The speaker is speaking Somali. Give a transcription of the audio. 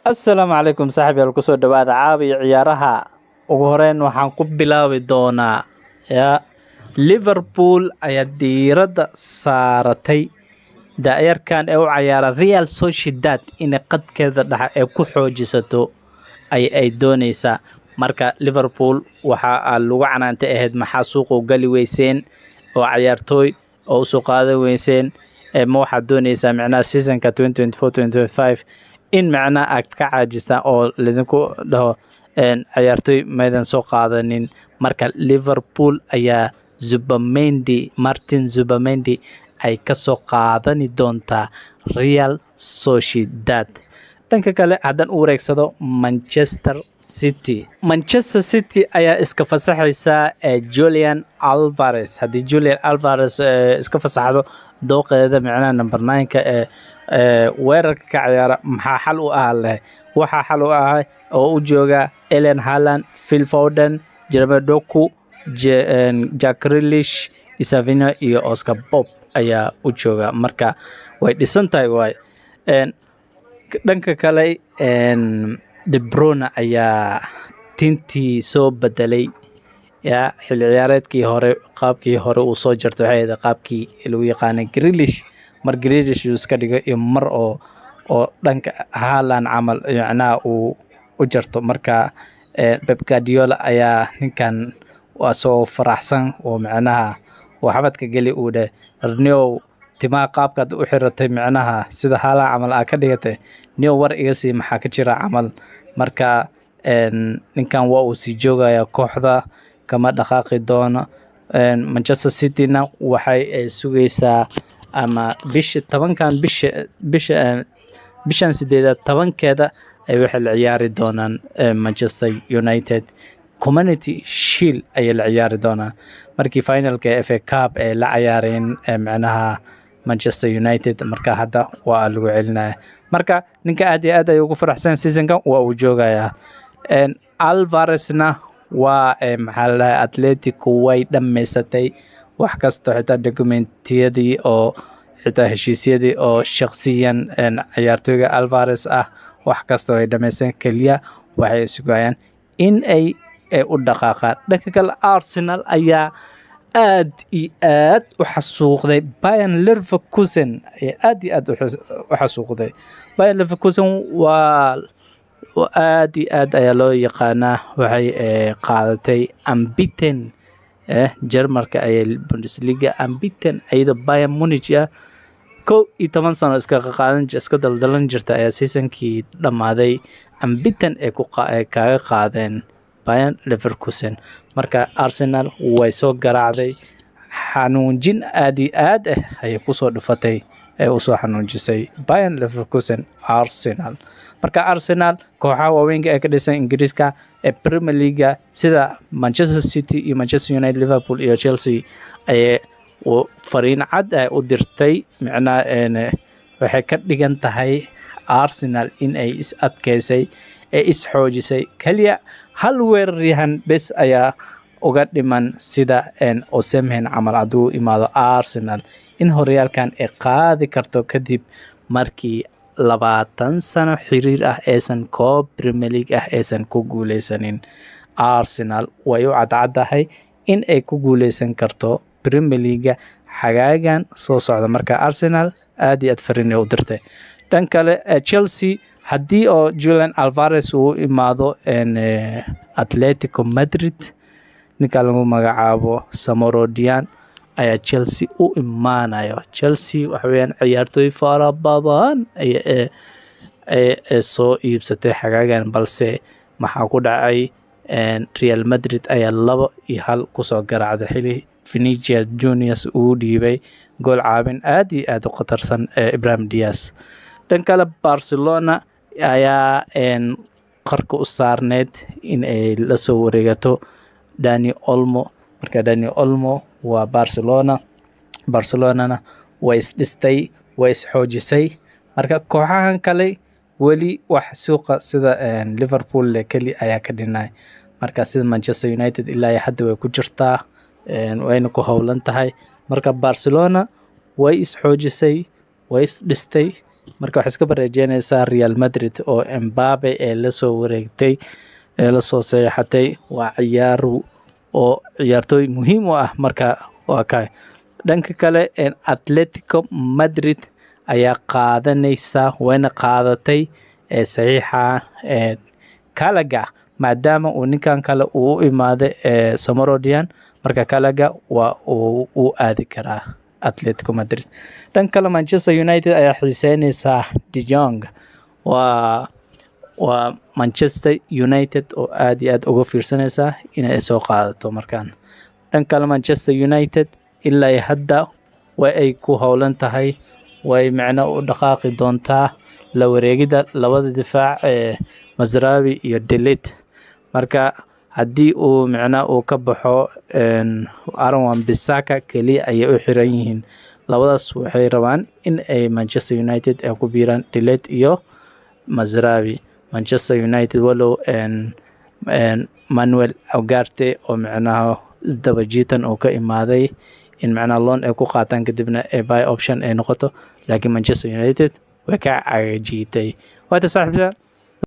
Assalaamu calaykum saaxiibayaal kusoo dhawaada caawiya ciyaaraha ugu horeyn waxaan ku bilaabi doonaa Liverpool ayaa diiradda saaratay daayarkan ee u ciyaara Real Sociedad in qadkeeda dhexe ee ku xoojisato ay doonaysaa marka Liverpool waxa lagu canaantay ahayd maxaa suuq u gali weyseen oo ciyaartooy oo soo qaadan weyseen ma waxaad doonaysaa macnaha seasonka 2024-2025 in macnaha aad ka caajistaan oo lidinku dhaho ciyaartooy maydan soo qaadanin marka Liverpool ayaa Martin Zubamendi ay ka soo qaadani doontaa Real Sociedad. Dhanka kale haddaan u wareegsado Manchester City ayaa iska fasaxaysa Julian Alvarez. Haddii Julian Alvarez iska fasaxdo dooqeeda macnaha number 9 weerarka ka ciyaara maxaa xal u ah leh waxa xal u ah oo u jooga Erling Haaland, Phil Foden, Jeremy Doku, Jack Grealish, Isavino iyo Oscar Bob ayaa u jooga marka way dhisan tahay waay dhanka kale De Bruyne ayaa tintii soo bedelay xilli ciyaareedkii hore qaabkii hore uu soo jartay waxay ahayd qaabkii lagu yaqaanay Grealish mar Grealish uu iska dhigo iyo mar oo dhanka Haaland camal macnaha uu u jarto marka Pep Guardiola ayaa ninkan waa soo faraxsan oo macnaha waxbadka gali uu dheh Arnew timaa qaabkaad u xiratay macnaha sida Haaland camal ka dhigatay new war iga sii maxaa ka jira camal marka ninkan waa uu sii joogaya kooxda kama dhaqaaqi doono Manchester City-na waxay sugaysaa ama bishan 18 ay waxay la ciyaari doonaan Manchester United Community Shield ay la ciyaari doonaan markii finalka FA Cup ay la ciyaareen macnaha Manchester United marka hadda waa lagu celinaya marka ninka aad iyo aad ay ugu faraxsan seasonkan waa uu joogayaa Alvarezna waa maxaa Atletico way dhameysatay wax kasta xitaa dokumentiyadii oo xitaa heshiisyadii oo shakhsiyan ciyaartooyga Alvarez ah wax kasta ay dhameysteen kaliya waxay sugayaan in ay u dhaqaaqaan dhanka kale Arsenal ayaa aad iyo aad u xasuuqday Bayern Leverkusen aad iyo aad u xasuuqday Bayern Leverkusen waa aad iyo aad ayaa loo yaqaanaa waxay qaadatay unbeaten Jarmalka ay Bundesliga unbeaten ayada Bayern Munich 11 sano iska daldalan jirta ayaa seasonkii dhamaaday unbeaten kaaga qaadeen Bayern Leverkusen marka Arsenal way soo garaacday xanuunjin aad iyo aad ay ku soo dhufatay u soo xanuunjisay Bayern Leverkusen Arsenal marka Arsenal kooxaha waaweyn ee ka dhisan Ingiriiska ee Premier League sida Manchester City iyo Manchester United Liverpool iyo Chelsea ay fariin cad u dirtay macnaha waxay ka dhigan tahay Arsenal in ay is adkeysay ee is xoojisay kaliya hal weeraryahan bes ayaa uga dhiman sida Osimhen camal hadduu imaado Arsenal in horyaalkan ay qaadi karto kadib markii 20 sano xiriir ah aysan koob Premier League aysan ku guuleysanin Arsenal way u cadcadahay in ay ku guuleysan karto Premier League xagaagan soo socda marka Arsenal aad iyo aad fariin u dirtay dhan kale Chelsea haddii oo Julian Alvarez uu imaado Atletico Madrid ninka lagu magacaabo Samorodian ayaa Chelsea u imaanayo Chelsea waxa weeyaan ciyaartooy fara badan ay soo iibsatay xagaagan balse maxaa ku dhacay Real Madrid ayaa 2-1 ku soo garaacday xili Vinicius Junior uu dhiibay gool caawin aad iyo aad u khatarsan Ibrahim Diaz dhan kale Barcelona ayaa qarka u saarneed in ay la soo wareegato Dani Olmo marka Dani Olmo waa Barcelona way isdhistay way isxoojisay marka kooxahan kale weli wax suuqa sida Liverpool kali ayaa ka dhinay marka sida Manchester United ilaa hadda way ku jirtaa wayna ku howlan tahay marka Barcelona way isxoojisay way isdhistay marka waxay iska bareejeynaysaa Real Madrid oo Mbappe ee la soo wareegtay ee la soo saxiixatay waa ciyaartooy muhiim u ah marka waa kay dhanka kale Atletico Madrid ayaa qaadanaysa wayna qaadatay saxiixa Gallagher maadaama uu ninkan kale uu u imaaday Samorodian marka Gallagher waa uu aadi karaa Atletico Madrid. dhan kale Manchester United ayaa xiiseynaysa De Jong waa Manchester United oo aad iyo aad uga fiirsanaysa inay soo qaadato markaan. dhan kale Manchester United ilaa hadda way ay ku howlan tahay way macna u dhaqaaqi doontaa la wareegida labada difaac Mazraoui iyo De Ligt marka haddii uu macna uu ka baxo Aaron Wan-Bissaka kaliya ayay u xiran yihiin labadaas waxay rabaan in ay Manchester United ay ku biiraan De Ligt iyo Mazraoui. Manchester United walow Manuel Ugarte oo macnaha dabajiitan oo ka imaaday in macnaha loan ay ku qaataan kadibna buy option ay noqoto laakiin Manchester United way ka cagajiitay. Waa saaxiibada